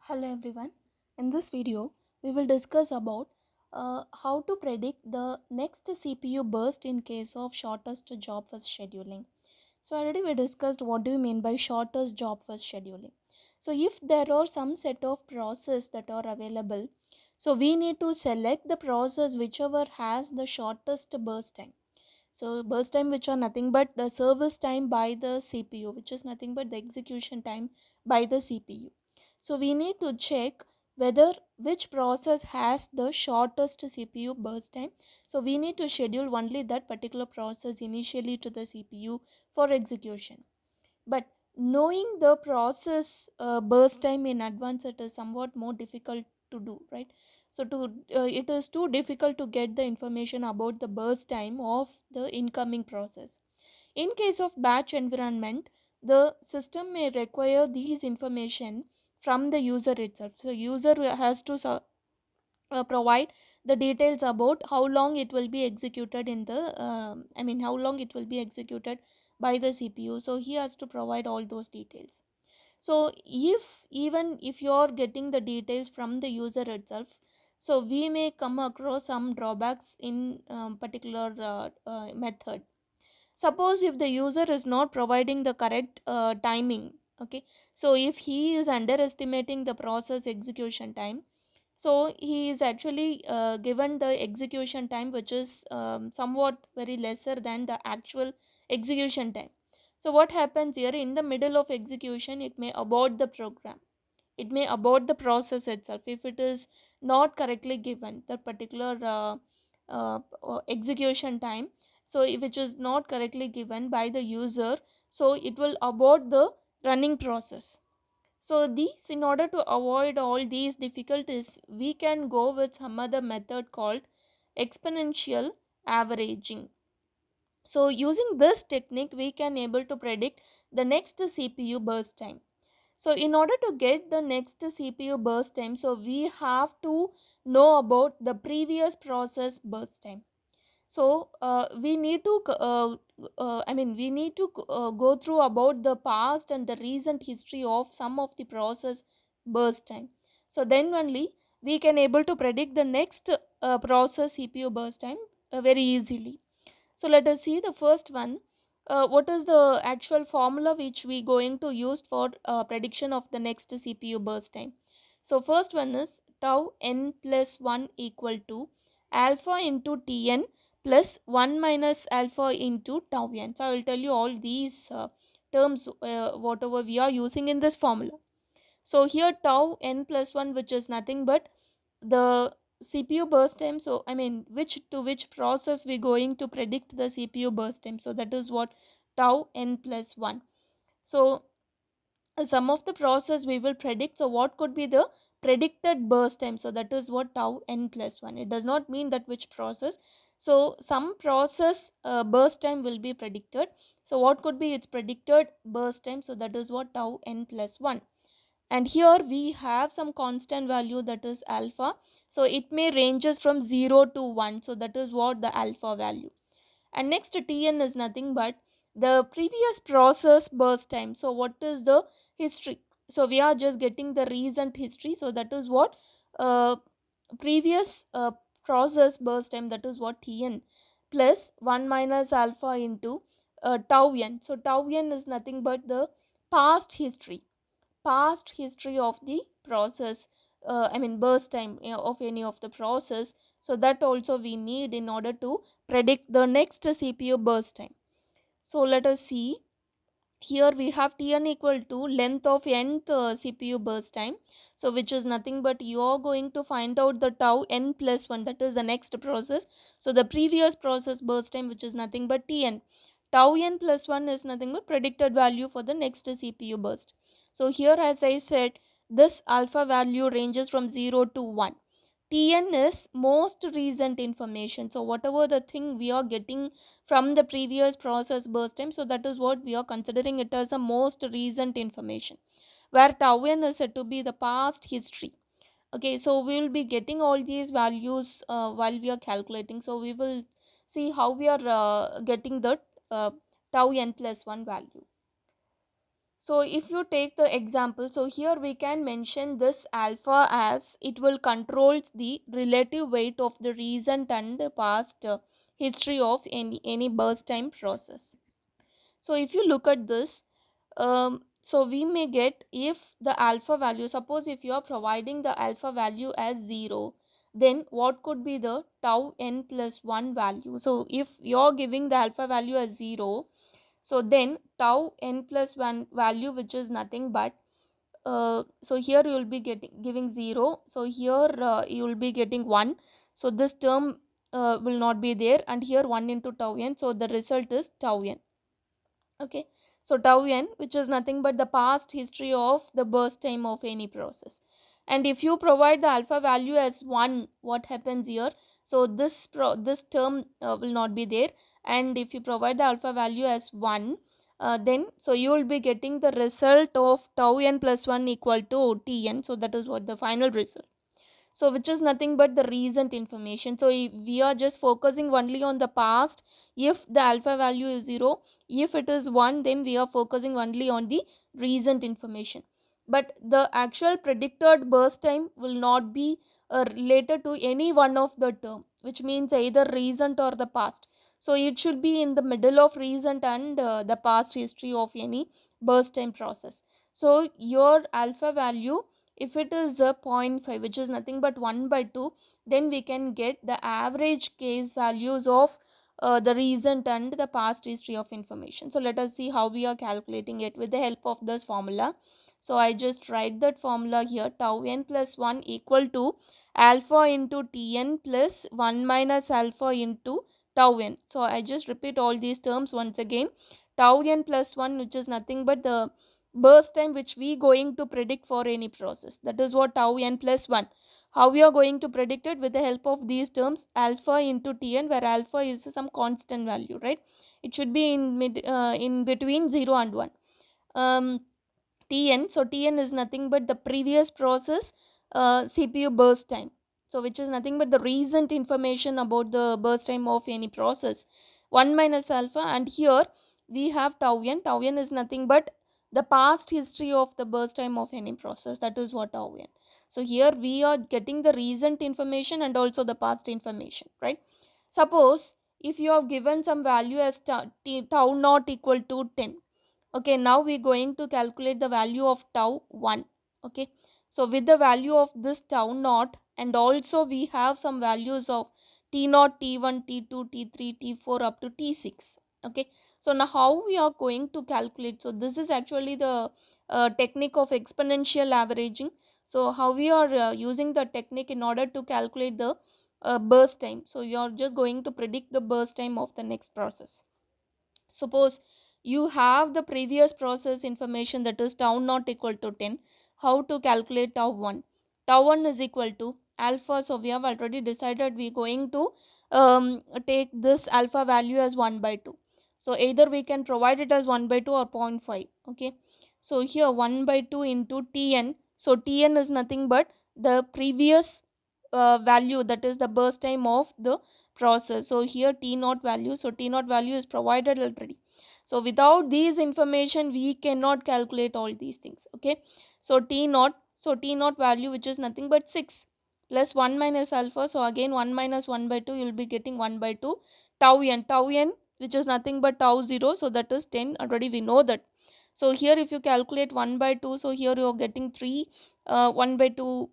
Hello everyone. In this video, we will discuss about how to predict the next CPU burst in case of shortest job first scheduling. So already we discussed what do you mean by shortest job first scheduling. So if there are some set of process that are available, so we need to select the process whichever has the shortest burst time. So burst time which are nothing but the service time by the CPU, which is nothing but the execution time by the CPU. So we need to check whether which process has the shortest CPU burst time. So we need to schedule only that particular process initially to the CPU for execution. But knowing the process burst time in advance, it is somewhat more difficult to do, right? So to it is too difficult to get the information about the burst time of the incoming process. In case of batch environment, the system may require these information from the user itself. So user has to provide the details about how long it will be executed in the how long it will be executed by the CPU. So he has to provide all those details. So if even if you are getting the details from the user itself, so we may come across some drawbacks in particular method. Suppose if the user is not providing the correct timing, okay, so if he is underestimating the process execution time, so he is actually given the execution time which is somewhat very lesser than the actual execution time. So what happens here, in the middle of execution it may abort the program, it may abort the process itself if it is not correctly given the particular execution time. So if which is not correctly given by the user, so it will abort the running process. So these, in order to avoid all these difficulties, we can go with some other method called exponential averaging. So using this technique, we can able to predict the next CPU burst time. So in order to get the next CPU burst time, so we have to know about the previous process burst time. So we need to go through about the past and the recent history of some of the process burst time. So then only we can able to predict the next process CPU burst time very easily. So let us see the first one. What is the actual formula which we going to use for prediction of the next CPU burst time? So first one is tau n plus 1 equal to alpha into Tn plus 1 minus alpha into tau n. So I will tell you all these terms whatever we are using in this formula. So here tau n plus 1, which is nothing but the CPU burst time. So which to which process we going to predict the CPU burst time. So that is what tau n plus 1. So some of the process we will predict. So what could be the predicted burst time? So that is what tau n plus 1. It does not mean that which process. So some process burst time will be predicted. So what could be its predicted burst time? So that is what tau n plus 1. And here we have some constant value, that is alpha. So it may ranges from 0 to 1. So that is what the alpha value. And next Tn is nothing but the previous process burst time. So what is the history? So we are just getting the recent history. So that is what uh, previous process burst time, that is what Tn plus 1 minus alpha into tau n. So tau n is nothing but the past history of the process, burst time of any of the process. So that also we need in order to predict the next CPU burst time. So let us see. Here we have Tn equal to length of nth CPU burst time. So which is nothing but you are going to find out the tau n plus 1, that is the next process. So the previous process burst time, which is nothing but Tn. Tau n plus 1 is nothing but predicted value for the next CPU burst. So here, as I said, this alpha value ranges from 0 to 1. Tn is most recent information. So whatever the thing we are getting from the previous process burst time, so that is what we are considering it as a most recent information. Where tau n is said to be the past history. Okay, so we will be getting all these values while we are calculating. So we will see how we are getting the uh, tau n plus 1 value. So if you take the example, so here we can mention this alpha as it will control the relative weight of the recent and past history of any burst time process. So if you look at this, so we may get, if the alpha value, suppose if you are providing the alpha value as 0, then what could be the tau n plus 1 value? So if you are giving the alpha value as 0, so then tau n plus 1 value, which is nothing but so here you will be getting giving 0, so here you will be getting 1, so this term will not be there, and here 1 into tau n, so the result is tau n. Okay, so tau n, which is nothing but the past history of the burst time of any process. And if you provide the alpha value as 1, what happens here? So this term will not be there, and if you provide the alpha value as 1, then so you will be getting the result of tau n plus 1 equal to tn, so that is what the final result, so which is nothing but the recent information. So we are just focusing only on the past. If the alpha value is 0, if it is 1, then we are focusing only on the recent information, but the actual predicted burst time will not be related to any one of the term, which means either recent or the past. So it should be in the middle of recent and the past history of any burst time process. So your alpha value, if it is a 0.5, which is nothing but 1 by 2, then we can get the average case values of the recent and the past history of information. So let us see how we are calculating it with the help of this formula. So I just write that formula here: tau n plus 1 equal to alpha into tn plus 1 minus alpha into tau n. So I just repeat all these terms once again. Tau n plus 1, which is nothing but the burst time which we going to predict for any process, that is what tau n plus 1. How we are going to predict it? With the help of these terms, alpha into tn, where alpha is some constant value, right? It should be in between 0 and 1. Tn, so tn is nothing but the previous process cpu burst time, so which is nothing but the recent information about the burst time of any process. 1 minus alpha, and here we have tau n. Tau n is nothing but the past history of the burst time of any process, that is what tau n. So here we are getting the recent information and also the past information, right? Suppose if you have given some value as tau naught equal to 10. Okay, now we're going to calculate the value of tau 1. Okay, so with the value of this tau naught, and also we have some values of t naught, t1, t2, t3, t4 up to t6. Okay, so now how we are going to calculate? So this is actually the technique of exponential averaging. So how we are using the technique in order to calculate the burst time. So you are just going to predict the burst time of the next process. Suppose you have the previous process information, that is tau naught equal to 10. How to calculate tau 1? Tau 1 is equal to alpha. So we have already decided we are going to take this alpha value as 1 by 2. So either we can provide it as 1 by 2 or 0.5. Okay, so here 1 by 2 into tn. So tn is nothing but the previous value, that is the burst time of the process. So here t naught value, so t naught value is provided already. So without these information we cannot calculate all these things. Okay, so t naught, so t naught value, which is nothing but 6 plus 1 minus alpha, so again 1 minus 1 by 2, you will be getting 1 by 2. Tau n, tau n, which is nothing but tau 0, so that is 10, already we know that. So here if you calculate 1 by 2, so here you are getting 3, 1 by 2,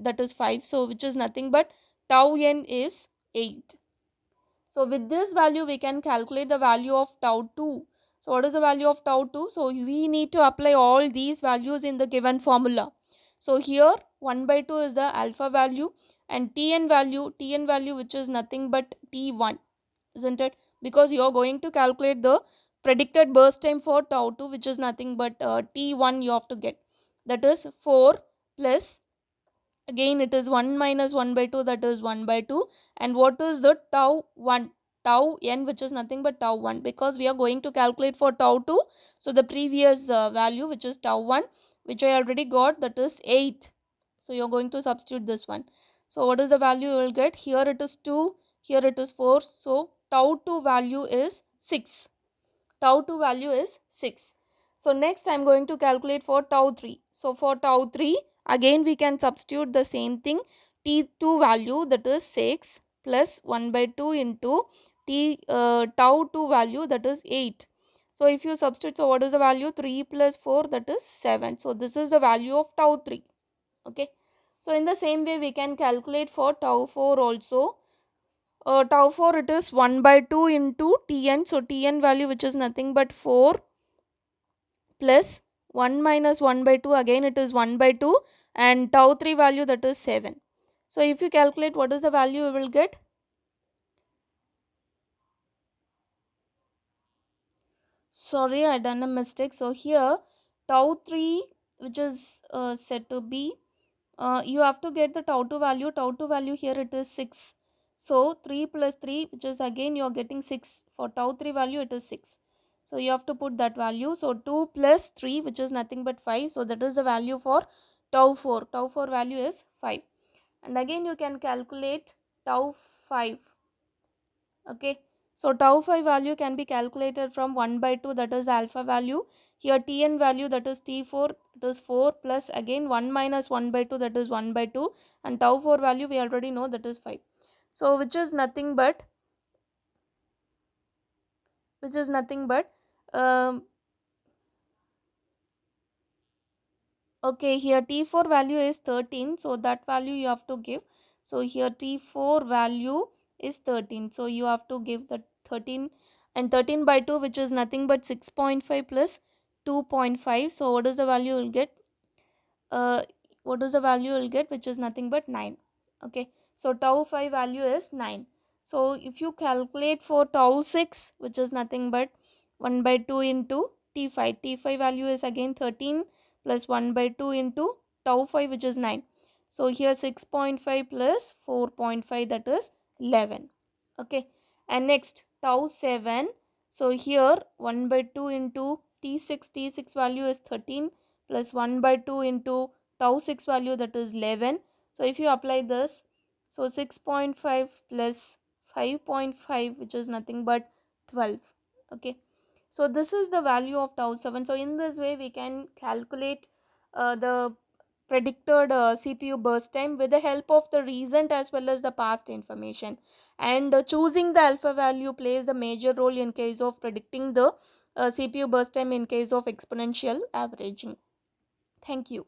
that is 5, so which is nothing but tau n is 8. So with this value we can calculate the value of tau 2. So what is the value of tau 2? So we need to apply all these values in the given formula. So here 1 by 2 is the alpha value, and tn value, which is nothing but t1, isn't it? Because you are going to calculate the predicted burst time for tau 2, which is nothing but t1 you have to get, that is 4 plus, again it is 1 minus 1 by 2, that is 1 by 2. And what is the tau 1? Tau n, which is nothing but tau 1, because we are going to calculate for tau 2. So the previous value, which is tau 1, which I already got, that is 8. So you are going to substitute this one. So what is the value you will get? Here it is 2, here it is 4. So tau 2 value is 6. Tau 2 value is 6. So next I'm going to calculate for tau 3. So for tau 3 again we can substitute the same thing, t2 value that is 6 plus 1 by 2 into tau 2 value that is 8. So if you substitute, so what is the value? 3 plus 4 that is 7. So this is the value of tau 3. Okay. So in the same way we can calculate for tau 4 also. Tau 4 it is 1 by 2 into Tn. So Tn value which is nothing but 4 plus 1 minus 1 by 2, again it is 1 by 2, and tau 3 value that is 7. So if you calculate, what is the value you will get? Sorry, I done a mistake. So here tau 3 which is said to be, you have to get the tau 2 value. Tau 2 value here it is 6. So 3 plus 3 which is again you are getting 6. For tau 3 value it is 6. So you have to put that value. So 2 plus 3 which is nothing but 5. So that is the value for tau 4. Tau 4 value is 5. And again you can calculate tau 5. Okay. So tau 5 value can be calculated from 1 by 2, that is alpha value. Here Tn value that is T4, that is 4 plus again 1 minus 1 by 2, that is 1 by 2, and tau 4 value we already know that is 5. So which is nothing but um, okay, here T4 value is 13, so that value you have to give. So here T4 value is 13, so you have to give the 13, and 13 by 2 which is nothing but 6.5 plus 2.5. So what is the value you will get? uh, what is the value you will get, which is nothing but 9. Okay, so tau 5 value is 9. So if you calculate for tau 6, which is nothing but 1 by 2 into t5 value is again 13 plus 1 by 2 into tau 5 which is 9. So here 6.5 plus 4.5 that is 11. Okay, and next tau 7. So here 1 by 2 into t6 value is 13 plus 1 by 2 into tau 6 value that is 11. So if you apply this, so 6.5 plus 5.5 which is nothing but 12. Okay, so this is the value of tau 7. So in this way we can calculate the predicted CPU burst time with the help of the recent as well as the past information, and choosing the alpha value plays the major role in case of predicting the CPU burst time in case of exponential averaging. Thank you.